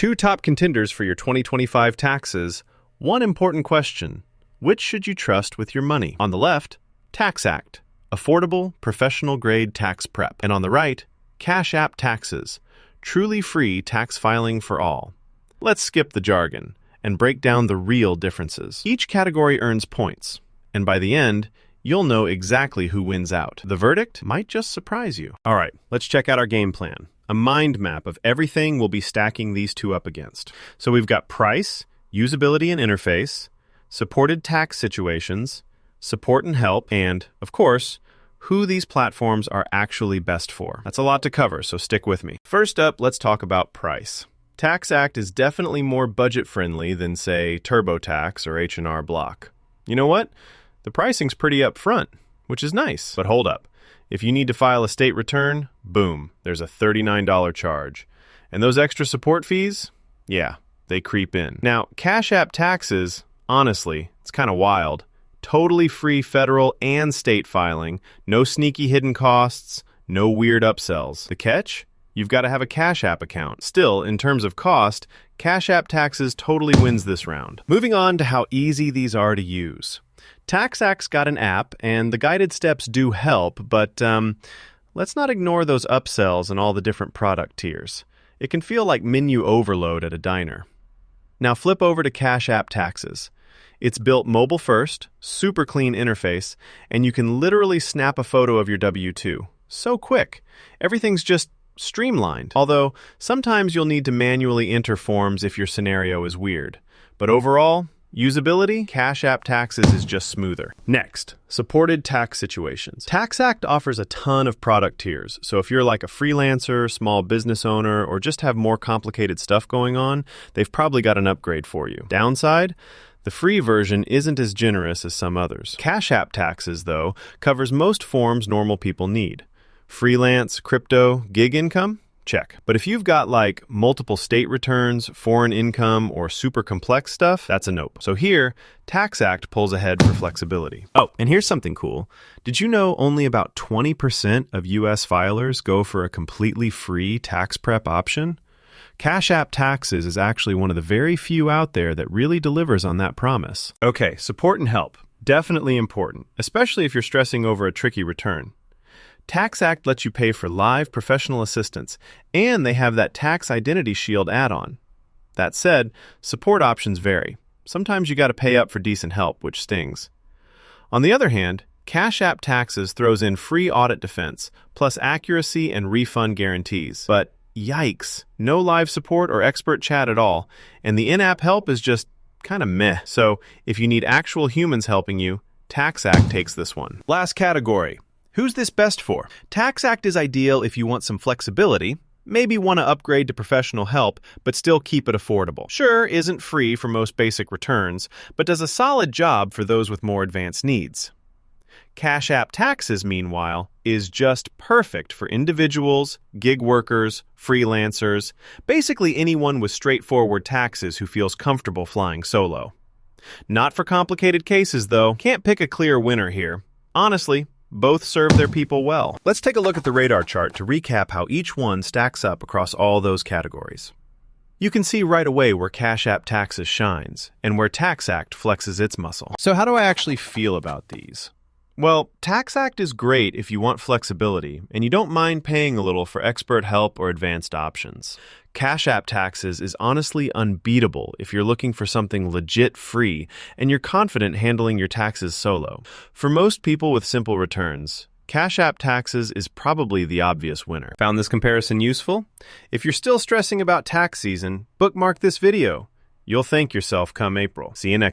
Two top contenders for your 2025 taxes. One important question: which should you trust with your money? On the left, TaxAct, affordable, professional-grade tax prep. And on the right, Cash App Taxes, truly free tax filing for all. Let's skip the jargon and break down the real differences. Each category earns points, and by the end, you'll know exactly who wins out. The verdict might just surprise you. All right, let's check out our game plan. A mind map of everything we'll be stacking these two up against. So we've got price, usability and interface, supported tax situations, support and help, and, of course, who these platforms are actually best for. That's a lot to cover, so stick with me. First up, let's talk about price. TaxAct is definitely more budget-friendly than, say, TurboTax or H&R Block. You know what? The pricing's pretty upfront, which is nice. But hold up. If you need to file a state return, boom, there's a $39 charge. And those extra support fees? Yeah, they creep in. Now, Cash App Taxes, honestly, it's kind of wild. Totally free federal and state filing, no sneaky hidden costs, no weird upsells. The catch? You've got to have a Cash App account. Still, in terms of cost, Cash App Taxes totally wins this round. Moving on to how easy these are to use. TaxAct's got an app, and the guided steps do help, but let's not ignore those upsells and all the different product tiers. It can feel like menu overload at a diner. Now flip over to Cash App Taxes. It's built mobile first, super clean interface, and you can literally snap a photo of your W-2. So quick. Everything's just streamlined. Although, sometimes you'll need to manually enter forms if your scenario is weird. But overall, usability, Cash App Taxes is just smoother. Next, supported tax situations. TaxAct offers a ton of product tiers, so if you're like a freelancer, small business owner, or just have more complicated stuff going on, they've probably got an upgrade for you. Downside? The free version isn't as generous as some others. Cash App Taxes, though, covers most forms normal people need. Freelance, crypto, gig income? Check. But if you've got like multiple state returns, foreign income, or super complex stuff, that's a nope. So here, TaxAct pulls ahead for flexibility. Oh, and here's something cool. Did you know only about 20% of US filers go for a completely free tax prep option? Cash App Taxes is actually one of the very few out there that really delivers on that promise. Okay, support and help. Definitely important, especially if you're stressing over a tricky return. TaxAct lets you pay for live professional assistance, and they have that Tax Identity Shield add-on. That said, support options vary. Sometimes you got to pay up for decent help, which stings. On the other hand, Cash App Taxes throws in free audit defense, plus accuracy and refund guarantees. But yikes, no live support or expert chat at all, and the in-app help is just kind of meh. So if you need actual humans helping you, TaxAct takes this one. Last category. Who's this best for? TaxAct is ideal if you want some flexibility, maybe want to upgrade to professional help, but still keep it affordable. Sure, isn't free for most basic returns, but does a solid job for those with more advanced needs. Cash App Taxes, meanwhile, is just perfect for individuals, gig workers, freelancers, basically anyone with straightforward taxes who feels comfortable flying solo. Not for complicated cases, though. Can't pick a clear winner here. Honestly, both serve their people well. Let's take a look at the radar chart to recap how each one stacks up across all those categories. You can see right away where Cash App Taxes shines and where TaxAct flexes its muscle. So how do I actually feel about these? Well, TaxAct is great if you want flexibility and you don't mind paying a little for expert help or advanced options. Cash App Taxes is honestly unbeatable if you're looking for something legit free and you're confident handling your taxes solo. For most people with simple returns, Cash App Taxes is probably the obvious winner. Found this comparison useful? If you're still stressing about tax season, bookmark this video. You'll thank yourself come April. See you next time.